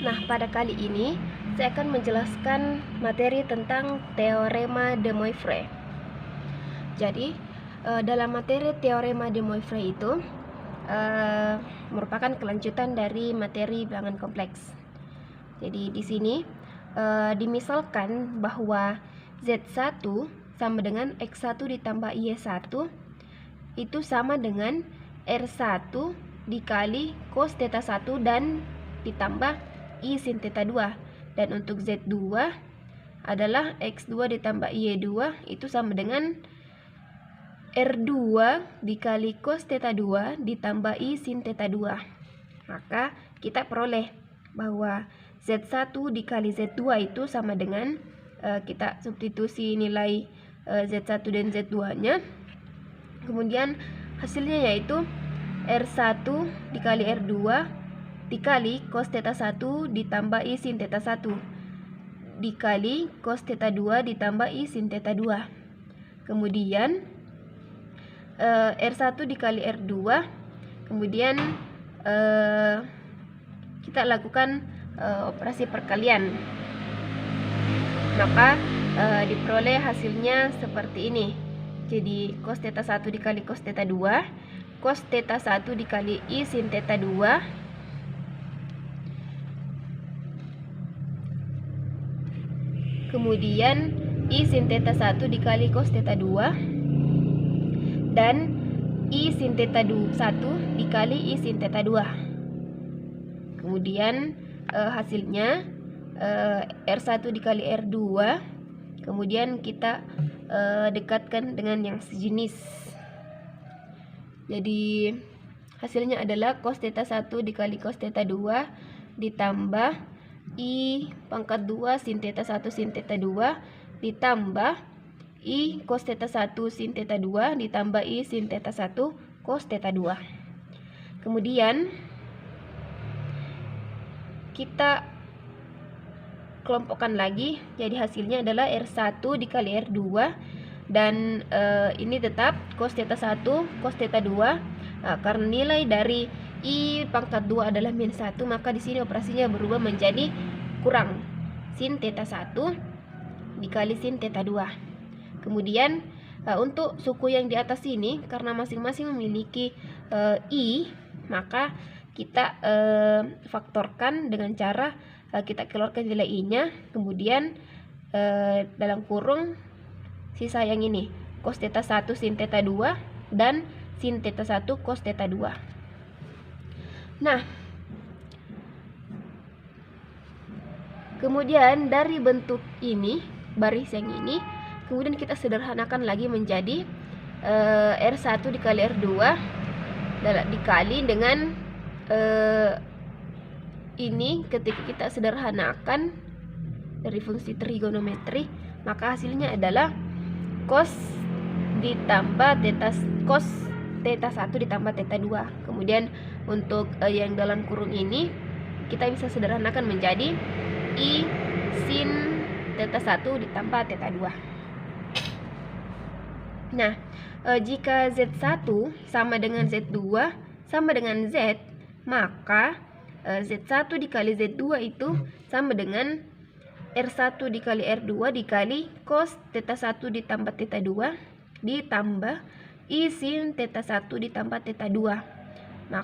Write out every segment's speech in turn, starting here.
Nah, pada kali ini saya akan menjelaskan materi tentang Teorema de Moivre. Jadi, dalam materi Teorema de Moivre itu merupakan kelanjutan dari materi bilangan kompleks. Jadi di sini dimisalkan bahwa Z1 sama dengan X1 ditambah Y1 itu sama dengan R1 dikali cos theta 1 dan ditambah I sin theta 2. Dan untuk Z2 adalah X2 ditambah Y2 itu sama dengan R2 dikali cos theta 2 ditambah I sin theta 2. Maka kita peroleh bahwa Z1 dikali Z2 itu sama dengan kita substitusi nilai Z1 dan Z2 nya. Kemudian hasilnya yaitu R1 dikali R2 dikali cos theta 1 ditambah I sin theta 1 dikali cos theta 2 ditambah I sin theta 2. Kemudian R1 dikali R2. Kemudian kita lakukan operasi perkalian. Maka diperoleh hasilnya seperti ini. Jadi cos theta 1 dikali cos theta 2, cos theta 1 dikali I sin theta 2 kemudian I sin theta 1 dikali cos theta 2 dan I sin theta 1 dikali I sin theta 2. Kemudian hasilnya R1 dikali R2. Kemudian kita dekatkan dengan yang sejenis. Jadi hasilnya adalah cos theta 1 dikali cos theta 2 ditambah I pangkat 2 sin theta 1 sin theta 2 ditambah I cos theta 1 sin theta 2 ditambah I sin theta 1 cos theta 2. Kemudian kita kelompokkan lagi, jadi hasilnya adalah R1 dikali R2 dan ini tetap cos theta 1 cos theta 2. Karena nilai dari I pangkat 2 adalah min 1, maka di sini operasinya berubah menjadi kurang sin theta 1 dikali sin theta 2. Kemudian untuk suku yang di atas ini karena masing-masing memiliki I, maka kita faktorkan dengan cara kita keluarkan nilai I-nya, kemudian dalam kurung sisa yang ini cos theta 1 sin theta 2 dan sin theta 1 cos theta 2. Nah, kemudian dari bentuk ini, baris yang ini, kemudian kita sederhanakan lagi menjadi R1 dikali R2 dikali dengan ini ketika kita sederhanakan dari fungsi trigonometri, maka hasilnya adalah cos ditambah cos theta 1 ditambah theta 2. Kemudian untuk yang dalam kurung ini kita bisa sederhanakan menjadi I sin theta 1 ditambah theta 2. Nah, jika Z1 sama dengan Z2 sama dengan Z, maka Z1 dikali Z2 itu sama dengan R1 dikali R2 dikali cos theta 1 ditambah theta 2 ditambah I sin theta 1 ditambah theta 2.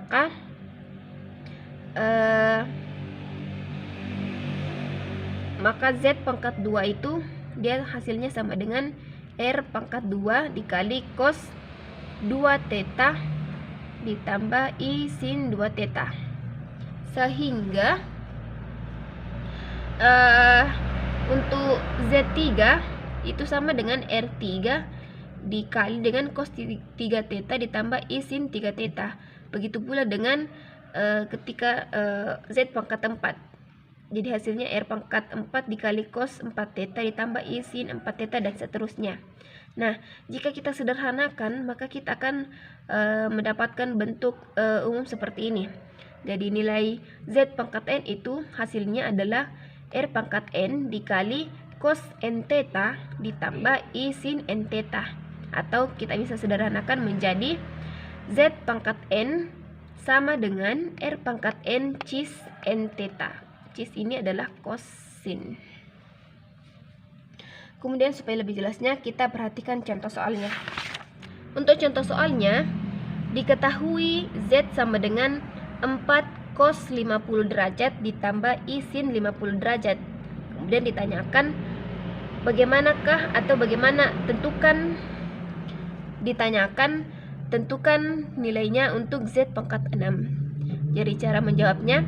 Maka Z pangkat 2 itu dia hasilnya sama dengan R pangkat 2 dikali cos 2 theta ditambah I sin 2 theta. Sehingga untuk Z3 itu sama dengan R3 dikali dengan cos 3 theta ditambah I sin 3 theta. Begitu pula dengan ketika Z pangkat 4. Jadi hasilnya R pangkat 4 dikali cos 4 theta ditambah I sin 4 theta dan seterusnya. Nah, jika kita sederhanakan, maka kita akan mendapatkan bentuk umum seperti ini. Jadi nilai Z pangkat N itu hasilnya adalah R pangkat N dikali cos N theta ditambah I sin N theta. Atau kita bisa sederhanakan menjadi Z pangkat N sama dengan R pangkat N cis N theta. percis ini adalah kosin. Kemudian supaya lebih jelasnya kita perhatikan contoh soalnya. Untuk contoh soalnya, diketahui Z sama dengan 4 cos 50 derajat ditambah I sin 50 derajat. Kemudian ditanyakan tentukan nilainya untuk Z pangkat 6. Jadi cara menjawabnya,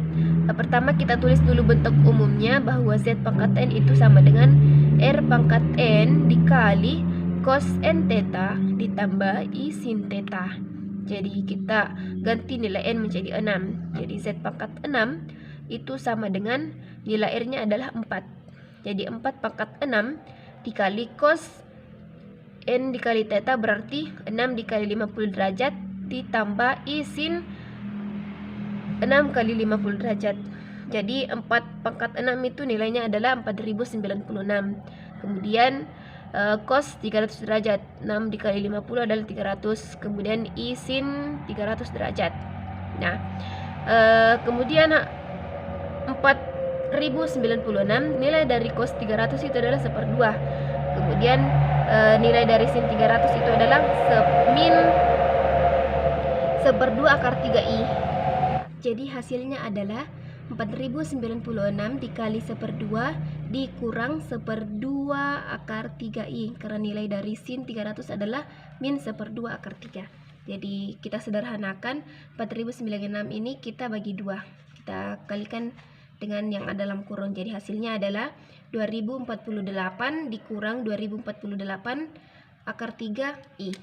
pertama kita tulis dulu bentuk umumnya bahwa Z pangkat N itu sama dengan R pangkat N dikali cos N theta ditambah I sin theta. Jadi kita ganti nilai N menjadi 6. Jadi Z pangkat 6 itu sama dengan nilai R-nya adalah 4. Jadi 4 pangkat 6 dikali cos N dikali theta berarti 6 dikali 50 derajat ditambah I sin 6 kali 50 derajat. Jadi 4 pangkat 6 itu nilainya adalah 4096. Kemudian cos 300 derajat, 6 dikali 50 adalah 300. Kemudian I sin 300 derajat. Nah, kemudian 4096 nilai dari cos 300 itu adalah 1/2. Kemudian nilai dari sin 300 itu adalah min 1/2 akar 3i. Jadi hasilnya adalah 4096 dikali 1/2 dikurang 1/2 akar 3i, karena nilai dari sin 300 adalah min 1/2 akar 3. Jadi kita sederhanakan 4096 ini kita bagi 2, kita kalikan dengan yang ada dalam kurung. Jadi hasilnya adalah 2048 dikurang 2048 akar 3i.